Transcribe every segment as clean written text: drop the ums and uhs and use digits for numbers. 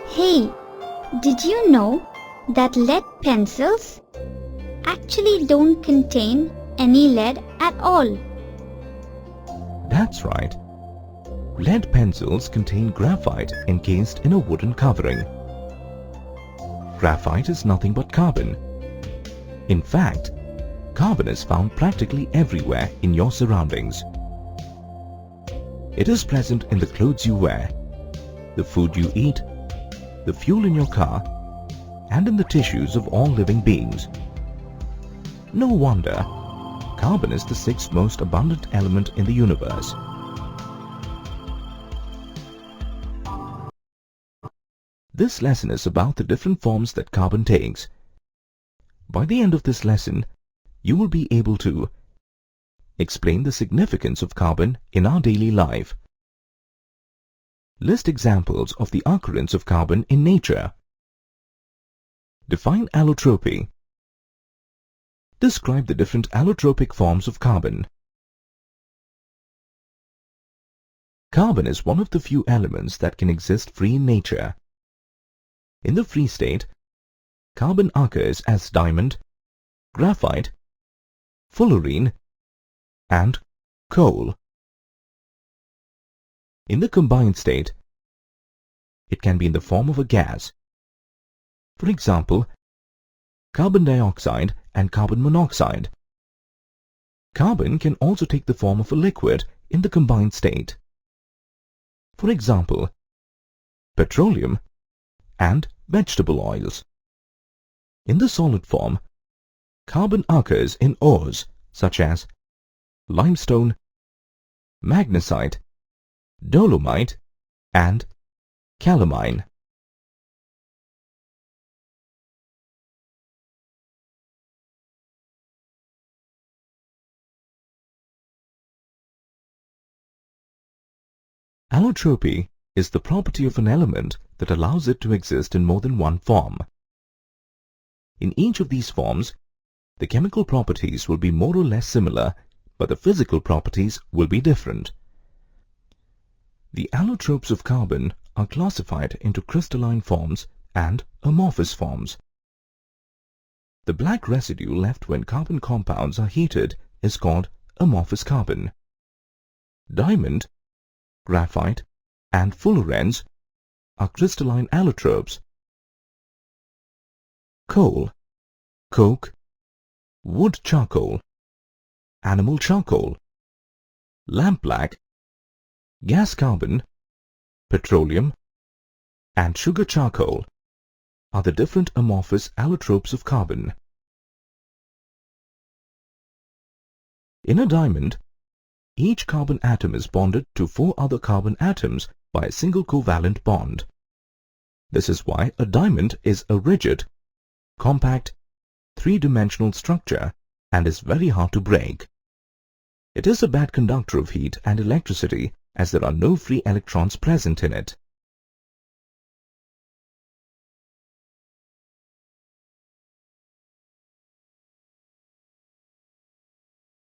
Hey, did you know that lead pencils actually don't contain any lead at all? That's right. Lead pencils contain graphite encased in a wooden covering. Graphite is nothing but carbon. In fact, carbon is found practically everywhere in your surroundings. It is present in the clothes you wear, the food you eat, the fuel in your car, and in the tissues of all living beings. No wonder, carbon is the sixth most abundant element in the universe. This lesson is about the different forms that carbon takes. By the end of this lesson, you will be able to explain the significance of carbon in our daily life, list examples of the occurrence of carbon in nature, define allotropy, describe the different allotropic forms of carbon. Carbon is one of the few elements that can exist free in nature. In the free state, carbon occurs as diamond, graphite, fullerene, and coal. In the combined state, it can be in the form of a gas. For example, carbon dioxide and carbon monoxide. Carbon can also take the form of a liquid in the combined state. For example, petroleum and vegetable oils. In the solid form, carbon occurs in ores such as limestone, magnesite, dolomite, and calamine. Allotropy is the property of an element that allows it to exist in more than one form. In each of these forms, the chemical properties will be more or less similar, but the physical properties will be different. The allotropes of carbon are classified into crystalline forms and amorphous forms. The black residue left when carbon compounds are heated is called amorphous carbon. Diamond, graphite, and fullerenes are crystalline allotropes. Coal, coke, wood charcoal, animal charcoal, lampblack, gas carbon, petroleum, and sugar charcoal are the different amorphous allotropes of carbon. In a diamond, each carbon atom is bonded to 4 other carbon atoms by a single covalent bond. This is why a diamond is a rigid, compact, 3-dimensional structure and is very hard to break. It is a bad conductor of heat and electricity as there are no free electrons present in it.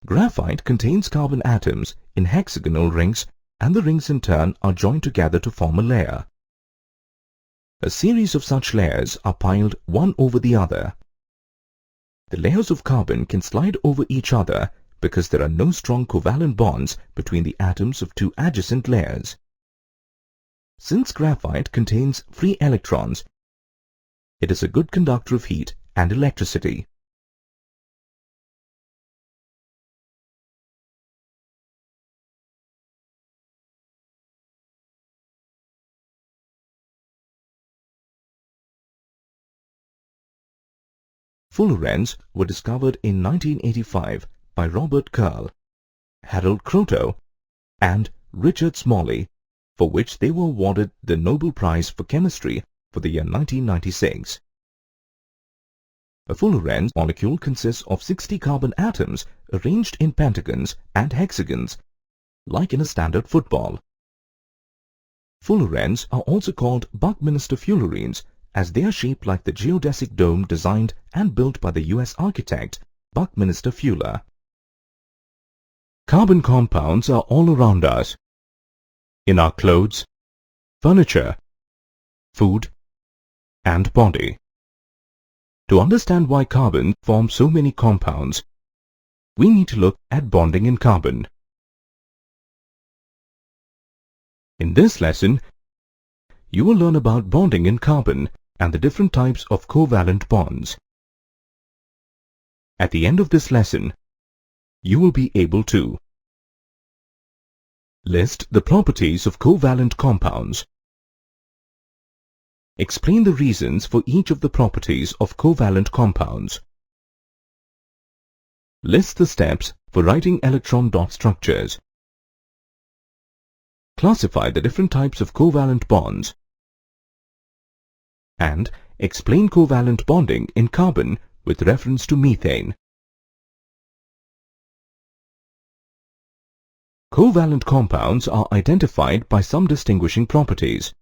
Graphite contains carbon atoms in hexagonal rings, and the rings in turn are joined together to form a layer. A series of such layers are piled one over the other. The layers of carbon can slide over each other because there are no strong covalent bonds between the atoms of 2 adjacent layers. Since graphite contains free electrons, it is a good conductor of heat and electricity. Fullerenes were discovered in 1985 by Robert Curl, Harold Kroto, and Richard Smalley, for which they were awarded the Nobel Prize for Chemistry for the year 1996. A fullerene molecule consists of 60 carbon atoms arranged in pentagons and hexagons, like in a standard football. Fullerenes are also called Buckminster fullerenes as they are shaped like the geodesic dome designed and built by the US architect Buckminster Fuller. Carbon compounds are all around us, in our clothes, furniture, food, and body. To understand why carbon forms so many compounds, we need to look at bonding in carbon. In this lesson, you will learn about bonding in carbon and the different types of covalent bonds. At the end of this lesson, you will be able to list the properties of covalent compounds, explain the reasons for each of the properties of covalent compounds, list the steps for writing electron dot structures, classify the different types of covalent bonds, and explain covalent bonding in carbon with reference to methane. Covalent compounds are identified by some distinguishing properties.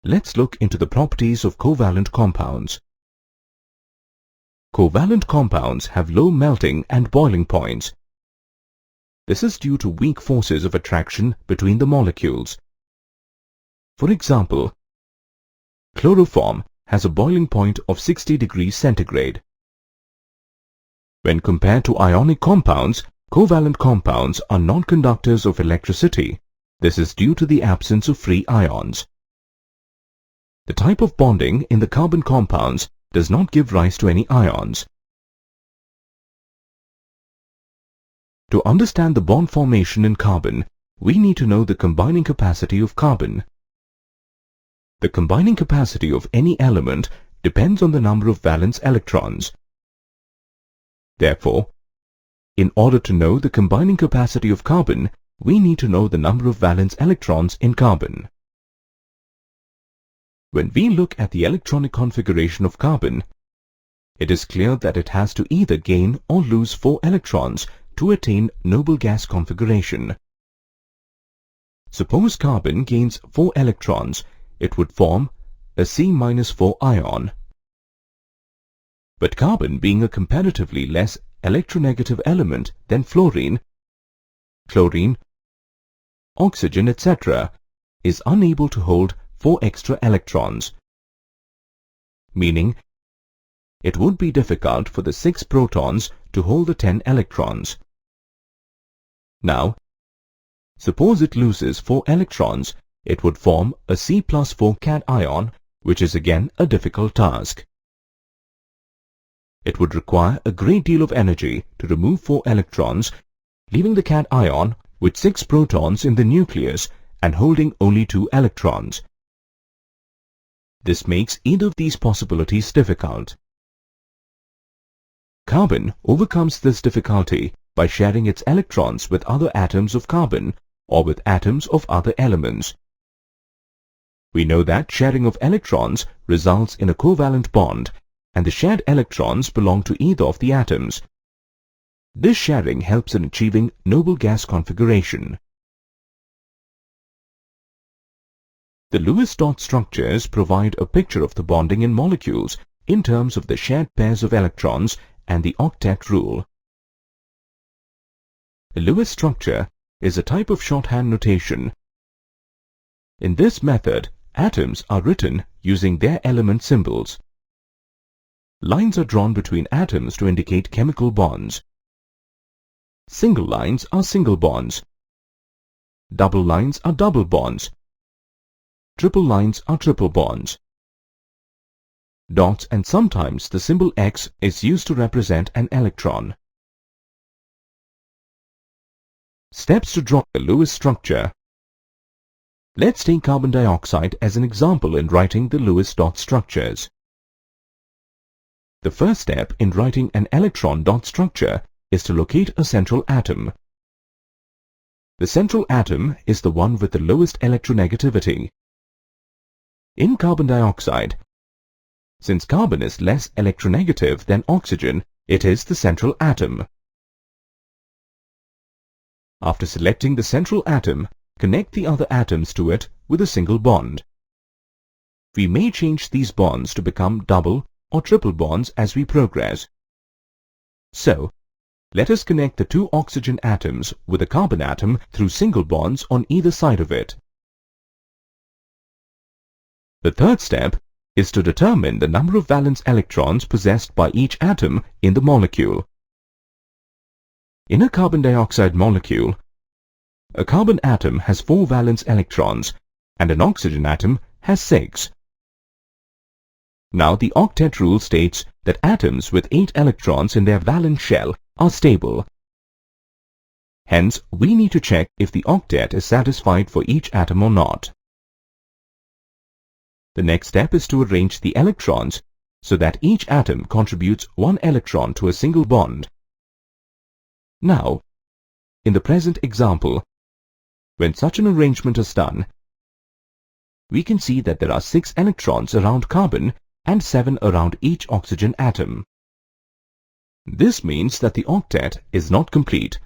Let's look into the properties of covalent compounds. Covalent compounds have low melting and boiling points. This is due to weak forces of attraction between the molecules. For example, chloroform has a boiling point of 60 degrees centigrade. When compared to ionic compounds, covalent compounds are non-conductors of electricity. This is due to the absence of free ions. The type of bonding in the carbon compounds does not give rise to any ions. To understand the bond formation in carbon, we need to know the combining capacity of carbon. The combining capacity of any element depends on the number of valence electrons. Therefore, in order to know the combining capacity of carbon, we need to know the number of valence electrons in carbon. When we look at the electronic configuration of carbon, it is clear that it has to either gain or lose 4 electrons to attain noble gas configuration. Suppose carbon gains 4 electrons, it would form a C-4 ion. But carbon, being a comparatively less electronegative element than fluorine, chlorine, oxygen, etc., is unable to hold 4 extra electrons, meaning it would be difficult for the 6 protons to hold the 10 electrons. Now, suppose it loses 4 electrons, it would form a C+4 cation, which is again a difficult task. It would require a great deal of energy to remove 4 electrons, leaving the cation with 6 protons in the nucleus and holding only 2 electrons. This makes either of these possibilities difficult. Carbon overcomes this difficulty by sharing its electrons with other atoms of carbon or with atoms of other elements. We know that sharing of electrons results in a covalent bond, and the shared electrons belong to either of the atoms. This sharing helps in achieving noble gas configuration. The Lewis dot structures provide a picture of the bonding in molecules in terms of the shared pairs of electrons and the octet rule. A Lewis structure is a type of shorthand notation. In this method, atoms are written using their element symbols. Lines are drawn between atoms to indicate chemical bonds. Single lines are single bonds. Double lines are double bonds. Triple lines are triple bonds. Dots and sometimes the symbol X is used to represent an electron. Steps to draw a Lewis structure. Let's take carbon dioxide as an example in writing the Lewis dot structures. The first step in writing an electron dot structure is to locate a central atom. The central atom is the one with the lowest electronegativity. In carbon dioxide, since carbon is less electronegative than oxygen, it is the central atom. After selecting the central atom, connect the other atoms to it with a single bond. We may change these bonds to become double or triple bonds as we progress. So, let us connect the 2 oxygen atoms with a carbon atom through single bonds on either side of it. The third step is to determine the number of valence electrons possessed by each atom in the molecule. In a carbon dioxide molecule, a carbon atom has 4 valence electrons and an oxygen atom has 6. Now the octet rule states that atoms with 8 electrons in their valence shell are stable. Hence, we need to check if the octet is satisfied for each atom or not. The next step is to arrange the electrons so that each atom contributes 1 electron to a single bond. Now, in the present example, when such an arrangement is done, we can see that there are 6 electrons around carbon and 7 around each oxygen atom. This means that the octet is not complete.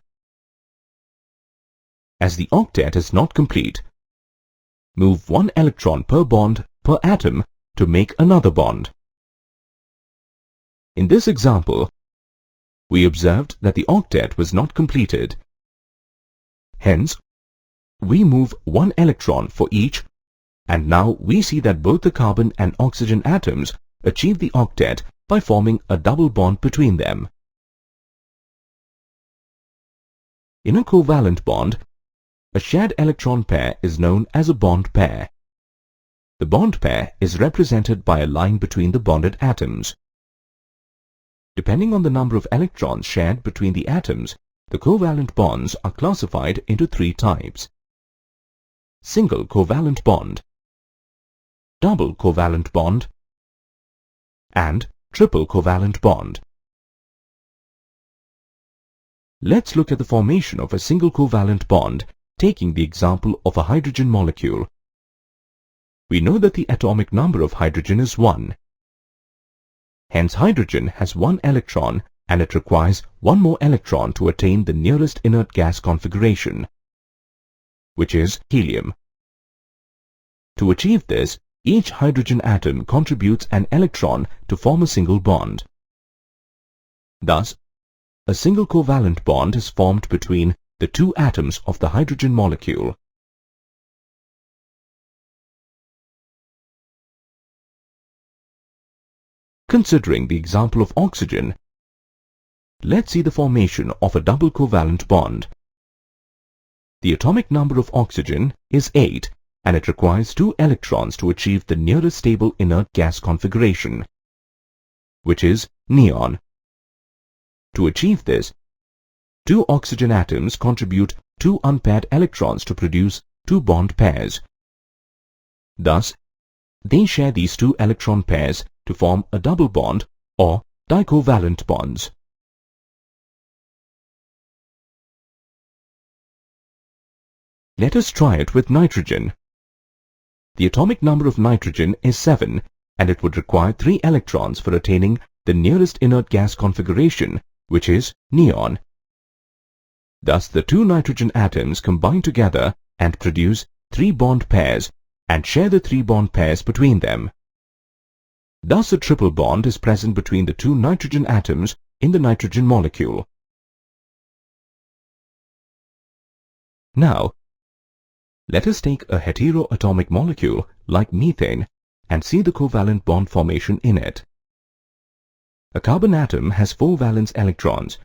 As the octet is not complete, move 1 electron per bond per atom to make another bond. In this example, we observed that the octet was not completed. Hence, we move 1 electron for each, and now we see that both the carbon and oxygen atoms achieve the octet by forming a double bond between them. In a covalent bond, a shared electron pair is known as a bond pair. The bond pair is represented by a line between the bonded atoms. Depending on the number of electrons shared between the atoms, the covalent bonds are classified into 3 types: single covalent bond, double covalent bond, and triple covalent bond. Let's look at the formation of a single covalent bond, taking the example of a hydrogen molecule. We know that the atomic number of hydrogen is 1. Hence, hydrogen has 1 electron and it requires 1 more electron to attain the nearest inert gas configuration, which is helium. To achieve this, each hydrogen atom contributes an electron to form a single bond. Thus, a single covalent bond is formed between the 2 atoms of the hydrogen molecule. Considering the example of oxygen, let's see the formation of a double covalent bond. The atomic number of oxygen is 8 and it requires 2 electrons to achieve the nearest stable inert gas configuration, which is neon. To achieve this, 2 oxygen atoms contribute 2 unpaired electrons to produce 2 bond pairs. Thus, they share these 2 electron pairs to form a double bond or dicovalent bonds. Let us try it with nitrogen. The atomic number of nitrogen is 7 and it would require 3 electrons for attaining the nearest inert gas configuration, which is neon. Thus, the 2 nitrogen atoms combine together and produce 3 bond pairs and share the 3 bond pairs between them. Thus, a triple bond is present between the 2 nitrogen atoms in the nitrogen molecule. Now, let us take a heteroatomic molecule like methane and see the covalent bond formation in it. A carbon atom has 4 valence electrons.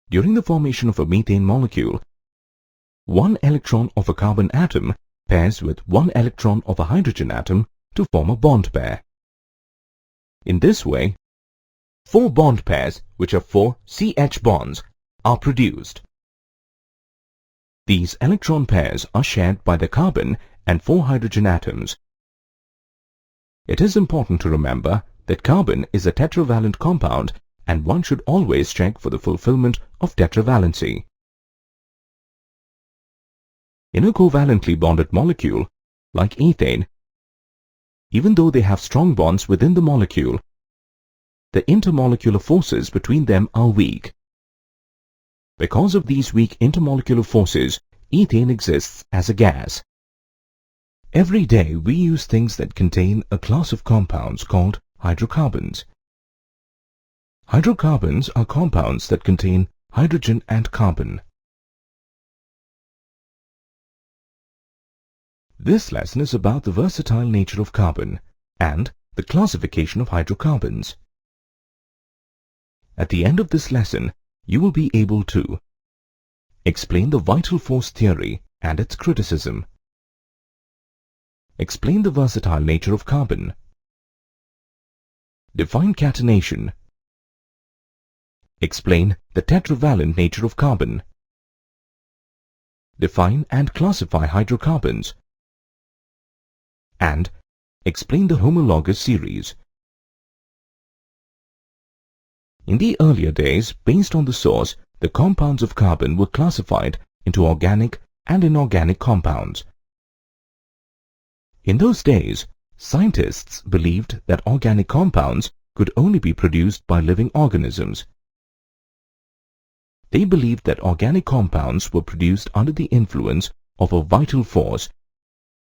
During the formation of a methane molecule, 1 electron of a carbon atom pairs with 1 electron of a hydrogen atom to form a bond pair. In this way, 4 bond pairs, which are 4 CH bonds, are produced. These electron pairs are shared by the carbon and 4 hydrogen atoms. It is important to remember that carbon is a tetravalent compound and one should always check for the fulfillment of tetravalency. In a covalently bonded molecule, like ethane, even though they have strong bonds within the molecule, the intermolecular forces between them are weak. Because of these weak intermolecular forces, ethane exists as a gas. Every day we use things that contain a class of compounds called hydrocarbons. Hydrocarbons are compounds that contain hydrogen and carbon. This lesson is about the versatile nature of carbon. and the classification of hydrocarbons. At the end of this lesson, you will be able to explain the vital force theory and its criticism, explain the versatile nature of carbon, define catenation, explain the tetravalent nature of carbon, define and classify hydrocarbons, and explain the homologous series. In the earlier days, based on the source, the compounds of carbon were classified into organic and inorganic compounds. In those days, scientists believed that organic compounds could only be produced by living organisms. They believed that organic compounds were produced under the influence of a vital force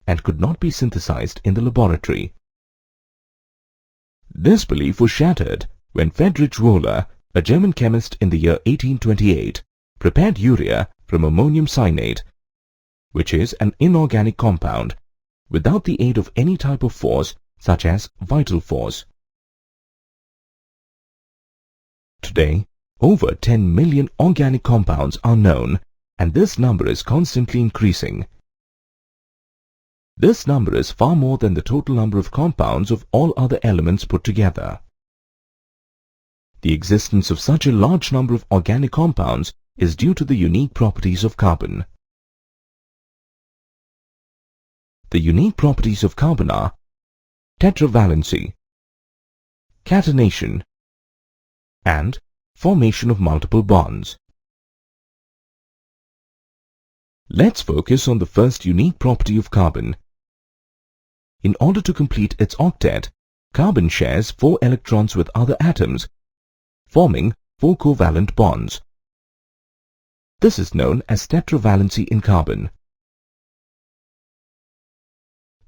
and could not be synthesized in the laboratory. This belief was shattered when Friedrich Wöhler, a German chemist in the year 1828, prepared urea from ammonium cyanate, which is an inorganic compound, without the aid of any type of force such as vital force. Today, over 10 million organic compounds are known, and this number is constantly increasing. This number is far more than the total number of compounds of all other elements put together. The existence of such a large number of organic compounds is due to the unique properties of carbon. The unique properties of carbon are tetravalency, catenation, and formation of multiple bonds. Let's focus on the first unique property of carbon. In order to complete its octet, carbon shares 4 electrons with other atoms, forming 4 covalent bonds. This is known as tetravalency in carbon.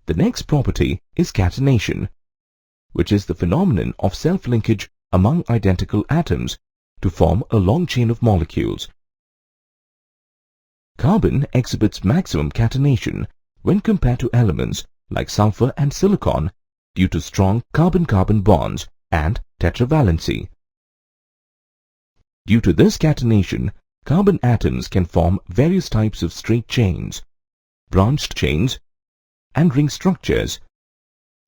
The next property is catenation, which is the phenomenon of self-linkage among identical atoms to form a long chain of molecules. Carbon exhibits maximum catenation when compared to elements like sulfur and silicon due to strong carbon-carbon bonds and tetravalency. Due to this catenation, carbon atoms can form various types of straight chains, branched chains, and ring structures,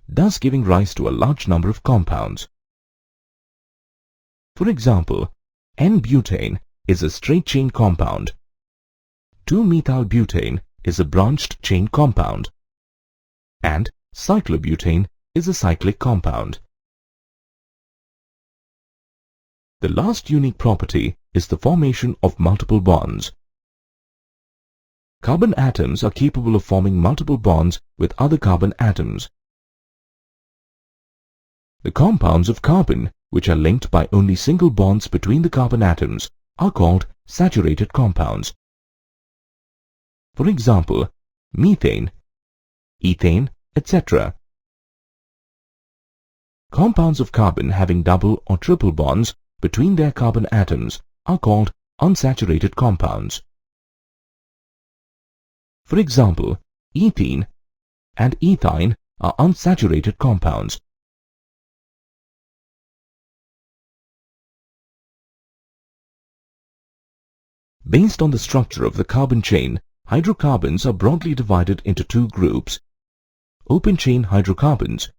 thus giving rise to a large number of compounds. For example, N-butane is a straight chain compound, 2-methylbutane is a branched chain compound, and cyclobutane is a cyclic compound. The last unique property is the formation of multiple bonds. Carbon atoms are capable of forming multiple bonds with other carbon atoms. The compounds of carbon, which are linked by only single bonds between the carbon atoms, are called saturated compounds. For example, methane, ethane, etc. Compounds of carbon having double or triple bonds between their carbon atoms are called unsaturated compounds. For example, ethene and ethyne are unsaturated compounds. Based on the structure of the carbon chain, hydrocarbons are broadly divided into 2 groups: open-chain hydrocarbons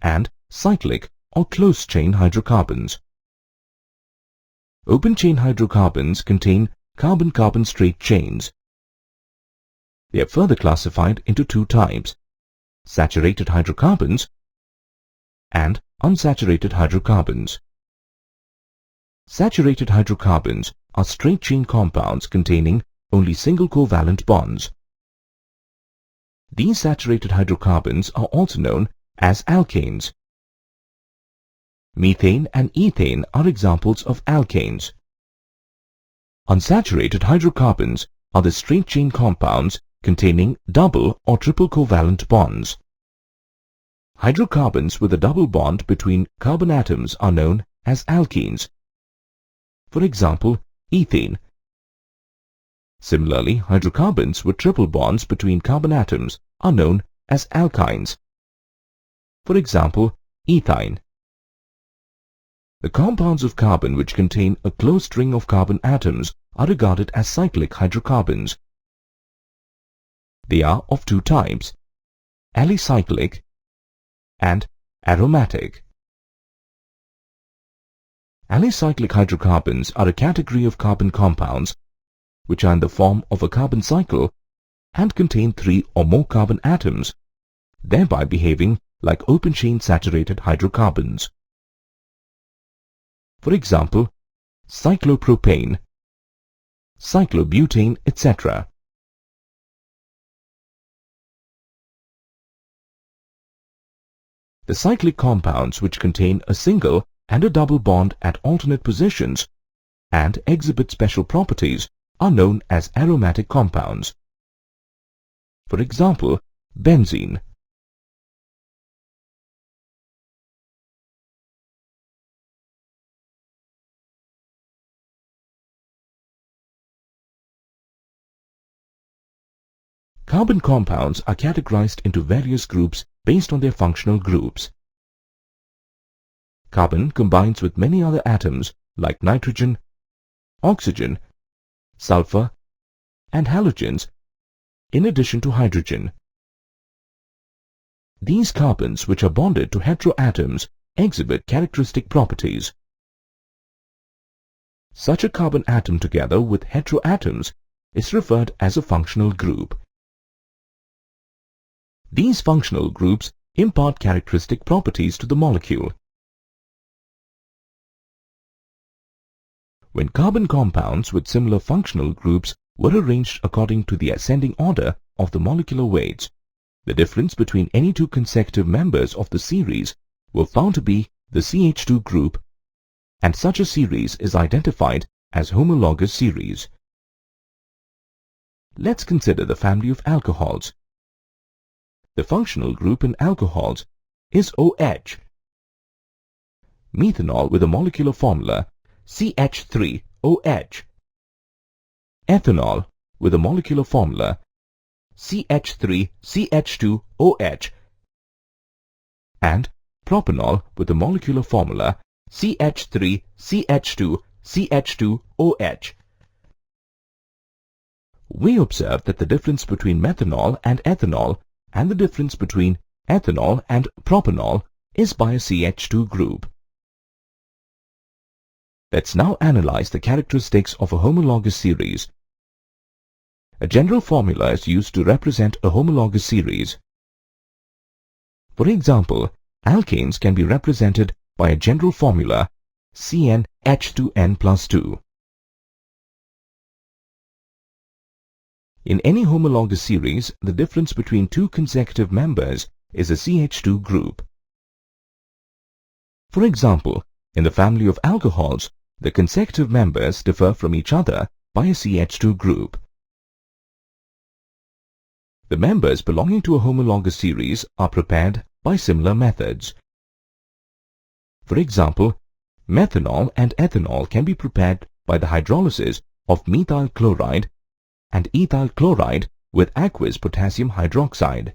and cyclic or closed-chain hydrocarbons. Open-chain hydrocarbons contain carbon-carbon straight chains. They are further classified into 2 types: saturated hydrocarbons and unsaturated hydrocarbons. Saturated hydrocarbons are straight-chain compounds containing only single covalent bonds. These saturated hydrocarbons are also known as alkanes. Methane and ethane are examples of alkanes. Unsaturated hydrocarbons are the straight-chain compounds containing double or triple covalent bonds. Hydrocarbons with a double bond between carbon atoms are known as alkenes. For example, ethane. Similarly, hydrocarbons with triple bonds between carbon atoms are known as alkynes. For example, ethine. The compounds of carbon which contain a close string of carbon atoms are regarded as cyclic hydrocarbons. They are of two types, alicyclic and aromatic. Alicyclic hydrocarbons are a category of carbon compounds which are in the form of a carbon cycle and contain 3 or more carbon atoms, thereby behaving like open-chain saturated hydrocarbons. For example, cyclopropane, cyclobutane, etc. The cyclic compounds which contain a single and a double bond at alternate positions and exhibit special properties are known as aromatic compounds. For example, benzene. Carbon compounds are categorized into various groups based on their functional groups. Carbon combines with many other atoms like nitrogen, oxygen, sulfur, and halogens in addition to hydrogen. These carbons which are bonded to heteroatoms exhibit characteristic properties. Such a carbon atom together with heteroatoms is referred as a functional group. These functional groups impart characteristic properties to the molecule. When carbon compounds with similar functional groups were arranged according to the ascending order of the molecular weights, the difference between any two consecutive members of the series were found to be the CH2 group, and such a series is identified as homologous series. Let's consider the family of alcohols. The functional group in alcohols is OH. Methanol with a molecular formula CH3OH. Ethanol with a molecular formula CH3CH2OH. And propanol with a molecular formula CH3CH2CH2OH. We observe that the difference between methanol and ethanol and the difference between ethanol and propanol is by a CH2 group. Let's now analyze the characteristics of a homologous series. A general formula is used to represent a homologous series. For example, alkanes can be represented by a general formula CnH2n+2. In any homologous series, the difference between two consecutive members is a CH2 group. For example, in the family of alcohols, the consecutive members differ from each other by a CH2 group. The members belonging to a homologous series are prepared by similar methods. For example, methanol and ethanol can be prepared by the hydrolysis of methyl chloride and ethyl chloride with aqueous potassium hydroxide.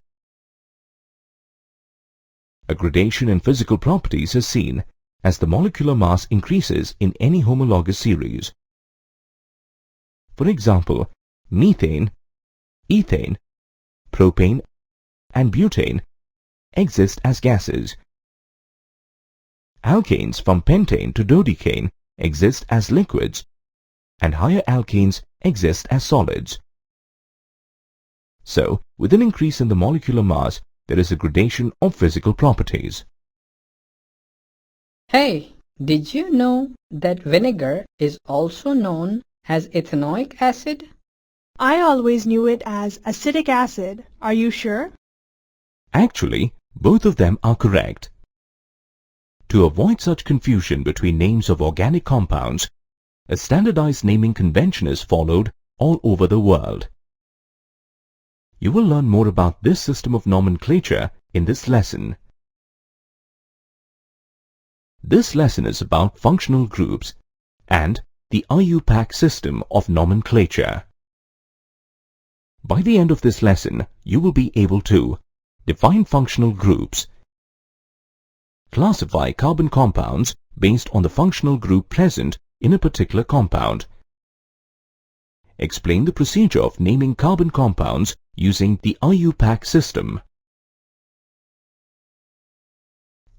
A gradation in physical properties is seen as the molecular mass increases in any homologous series. For example, methane, ethane, propane, and butane exist as gases. Alkanes from pentane to dodecane exist as liquids, and higher alkanes exist as solids. So, with an increase in the molecular mass, there is a gradation of physical properties. Hey, did you know that vinegar is also known as ethanoic acid? I always knew it as acetic acid. Are you sure? Actually, both of them are correct. To avoid such confusion between names of organic compounds, a standardized naming convention is followed all over the world. You will learn more about this system of nomenclature in this lesson. This lesson is about functional groups and the IUPAC system of nomenclature. By the end of this lesson, you will be able to define functional groups, classify carbon compounds based on the functional group present in a particular compound. Explain the procedure of naming carbon compounds using the IUPAC system.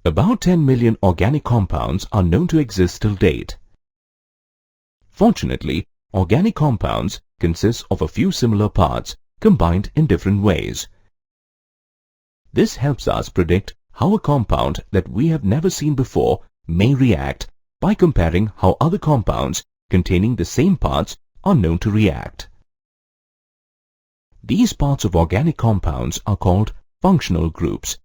About 10 million organic compounds are known to exist till date. Fortunately, organic compounds consist of a few similar parts combined in different ways. This helps us predict how a compound that we have never seen before may react by comparing how other compounds containing the same parts are known to react. These parts of organic compounds are called functional groups.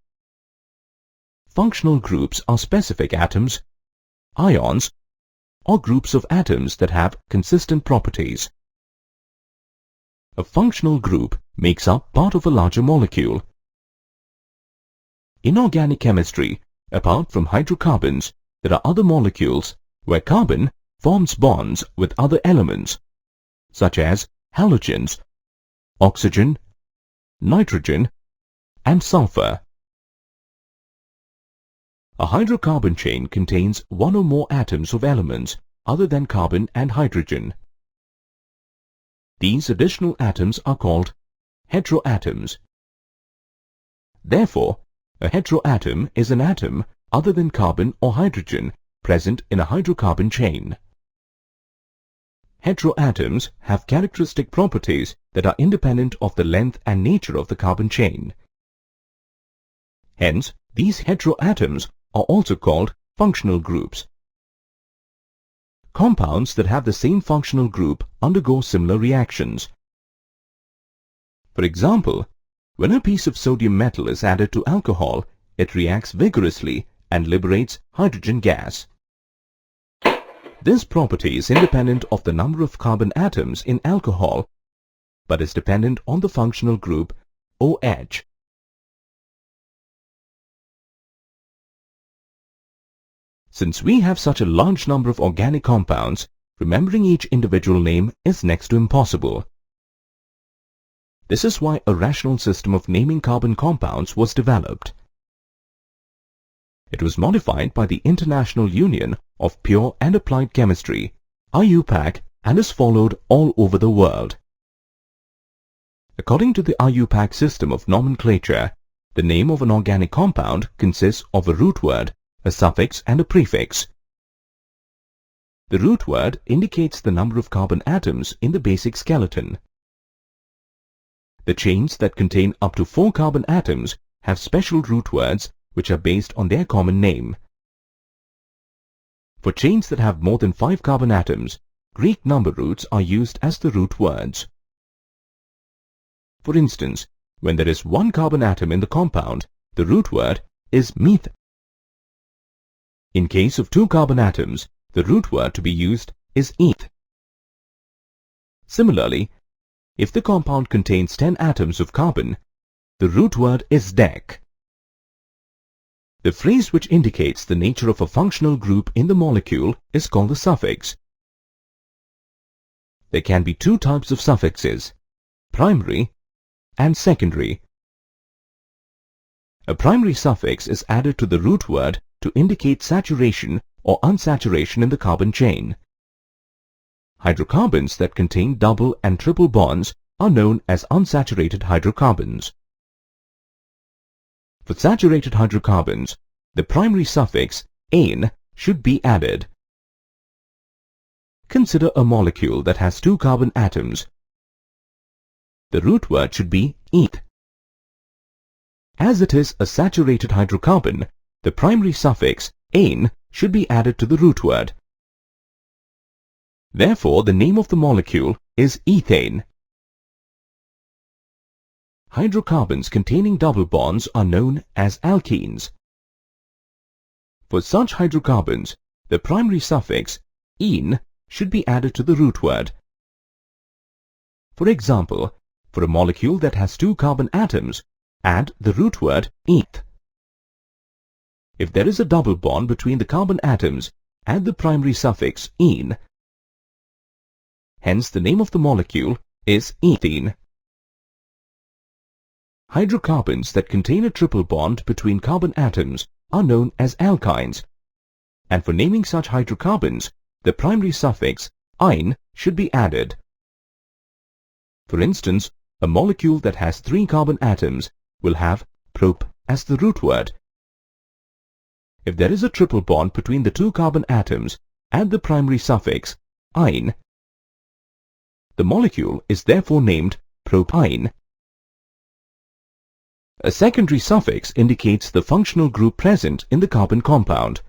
Functional groups are specific atoms, ions, or groups of atoms that have consistent properties. A functional group makes up part of a larger molecule. In organic chemistry, apart from hydrocarbons, there are other molecules where carbon forms bonds with other elements, such as halogens, oxygen, nitrogen, and sulfur. A hydrocarbon chain contains one or more atoms of elements other than carbon and hydrogen. These additional atoms are called heteroatoms. Therefore, a heteroatom is an atom other than carbon or hydrogen present in a hydrocarbon chain. Heteroatoms have characteristic properties that are independent of the length and nature of the carbon chain. Hence, these heteroatoms are also called functional groups. Compounds that have the same functional group undergo similar reactions. For example, when a piece of sodium metal is added to alcohol, it reacts vigorously and liberates hydrogen gas. This property is independent of the number of carbon atoms in alcohol, but is dependent on the functional group OH. Since we have such a large number of organic compounds, remembering each individual name is next to impossible. This is why a rational system of naming carbon compounds was developed. It was modified by the International Union of Pure and Applied Chemistry, IUPAC, and is followed all over the world. According to the IUPAC system of nomenclature, the name of an organic compound consists of a root word, a suffix and a prefix. The root word indicates the number of carbon atoms in the basic skeleton. The chains that contain up to 4 carbon atoms have special root words which are based on their common name. For chains that have more than 5 carbon atoms, Greek number roots are used as the root words. For instance, when there is 1 carbon atom in the compound, the root word is methane. In case of 2 carbon atoms, the root word to be used is eth. Similarly, if the compound contains 10 atoms of carbon, the root word is dec. The phrase which indicates the nature of a functional group in the molecule is called a suffix. There can be 2 types of suffixes, primary and secondary. A primary suffix is added to the root word to indicate saturation or unsaturation in the carbon chain. Hydrocarbons that contain double and triple bonds are known as unsaturated hydrocarbons. For saturated hydrocarbons, the primary suffix ane should be added. Consider a molecule that has 2 carbon atoms. The root word should be eth. As it is a saturated hydrocarbon, the primary suffix ane should be added to the root word. Therefore, the name of the molecule is ethane. Hydrocarbons containing double bonds are known as alkenes. For such hydrocarbons, the primary suffix ene should be added to the root word. For example, for a molecule that has 2 carbon atoms, add the root word eth. If there is a double bond between the carbon atoms, add the primary suffix ene. Hence, the name of the molecule is ethene. Hydrocarbons that contain a triple bond between carbon atoms are known as alkynes, and for naming such hydrocarbons, the primary suffix "-ine" should be added. For instance, a molecule that has 3 carbon atoms will have prop as the root word. If there is a triple bond between the 2 carbon atoms, add the primary suffix "-ine". The molecule is therefore named propyne. A secondary suffix indicates the functional group present in the carbon compound.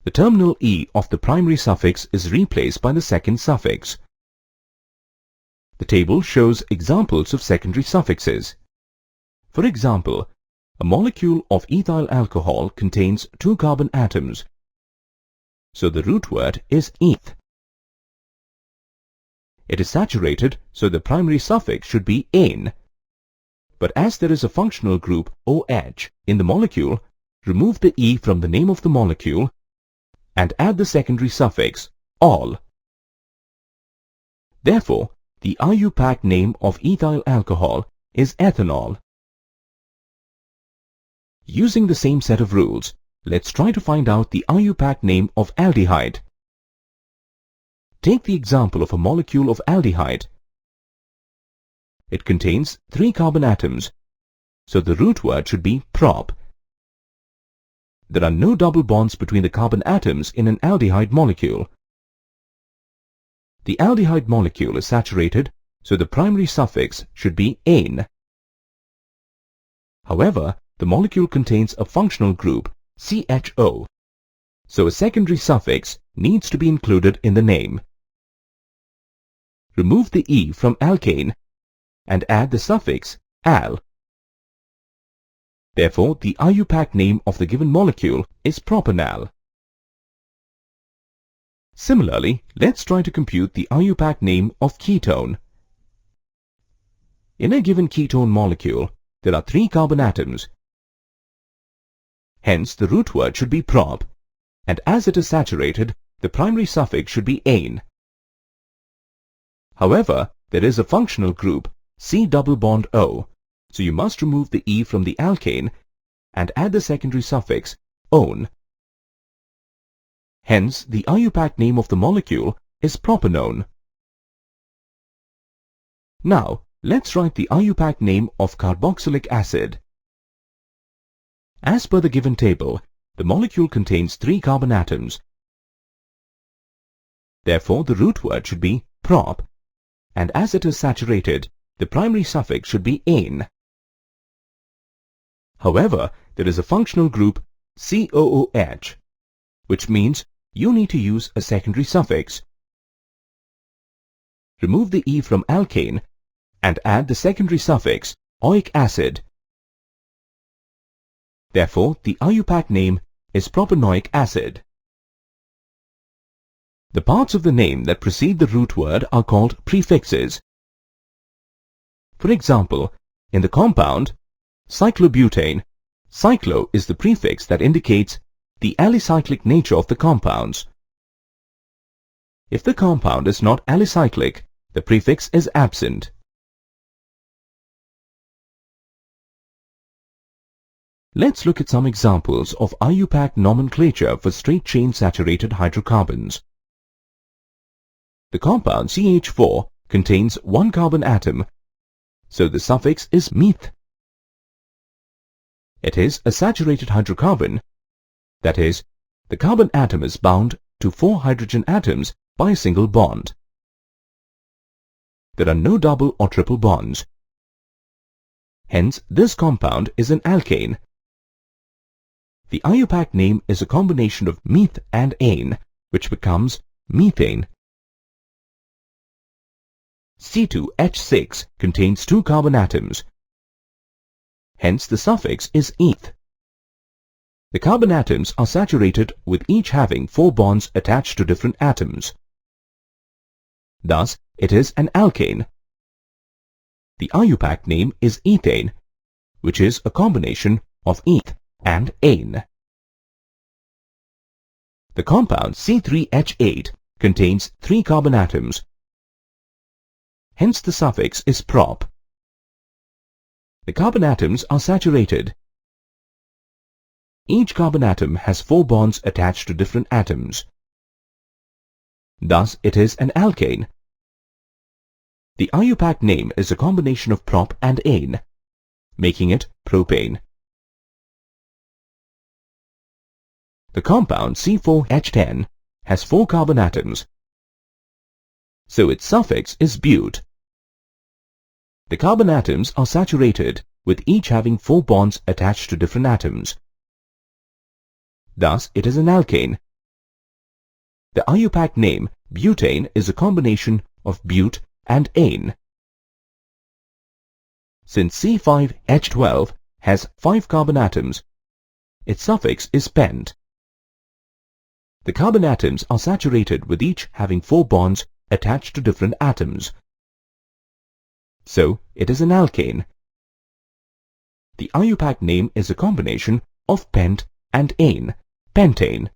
The terminal E of the primary suffix is replaced by the second suffix. The table shows examples of secondary suffixes. For example, a molecule of ethyl alcohol contains 2 carbon atoms, so the root word is eth. It is saturated, so the primary suffix should be "ane". But as there is a functional group OH in the molecule, remove the E from the name of the molecule and add the secondary suffix "-ol". Therefore, the IUPAC name of ethyl alcohol is ethanol. Using the same set of rules, let's try to find out the IUPAC name of aldehyde. Take the example of a molecule of aldehyde. It contains 3 carbon atoms, so the root word should be prop. There are no double bonds between the carbon atoms in an aldehyde molecule. The aldehyde molecule is saturated, so the primary suffix should be "-ane". However, the molecule contains a functional group CHO, so a secondary suffix needs to be included in the name. Remove the E from alkane and add the suffix "-al". Therefore, the IUPAC name of the given molecule is propanal. Similarly, let's try to compute the IUPAC name of ketone. In a given ketone molecule, there are 3 carbon atoms. Hence, the root word should be prop, and as it is saturated, the primary suffix should be "-ane". However, there is a functional group C-double-bond-O, so you must remove the E from the alkane and add the secondary suffix "-one". Hence, the IUPAC name of the molecule is propanone. Now, let's write the IUPAC name of carboxylic acid. As per the given table, the molecule contains 3 carbon atoms. Therefore, the root word should be prop, and as it is saturated, the primary suffix should be "-ane". However, there is a functional group COOH, which means you need to use a secondary suffix. Remove the E from alkane and add the secondary suffix oic acid. Therefore, the IUPAC name is propanoic acid. The parts of the name that precede the root word are called prefixes. For example, in the compound cyclobutane, cyclo is the prefix that indicates the alicyclic nature of the compounds. If the compound is not alicyclic, the prefix is absent. Let's look at some examples of IUPAC nomenclature for straight-chain saturated hydrocarbons. The compound CH4 contains 1 carbon atom, so the suffix is "-meth". It is a saturated hydrocarbon, that is, the carbon atom is bound to 4 hydrogen atoms by a single bond. There are no double or triple bonds. Hence, this compound is an alkane. The IUPAC name is a combination of "-meth" and "-ane", which becomes methane. C2H6 contains 2 carbon atoms. Hence, the suffix is "-eth". The carbon atoms are saturated with each having 4 bonds attached to different atoms. Thus, it is an alkane. The IUPAC name is ethane, which is a combination of "-eth" and "-ane". The compound C3H8 contains 3 carbon atoms. Hence, the suffix is prop. The carbon atoms are saturated. Each carbon atom has 4 bonds attached to different atoms. Thus, it is an alkane. The IUPAC name is a combination of prop and ane, making it propane. The compound C4H10 has 4 carbon atoms, so its suffix is bute. The carbon atoms are saturated, with each having 4 bonds attached to different atoms. Thus, it is an alkane. The IUPAC name butane is a combination of bute and ane. Since C5H12 has 5 carbon atoms, its suffix is pent. The carbon atoms are saturated with each having 4 bonds attached to different atoms. So, it is an alkane. The IUPAC name is a combination of pent and ane, pentane.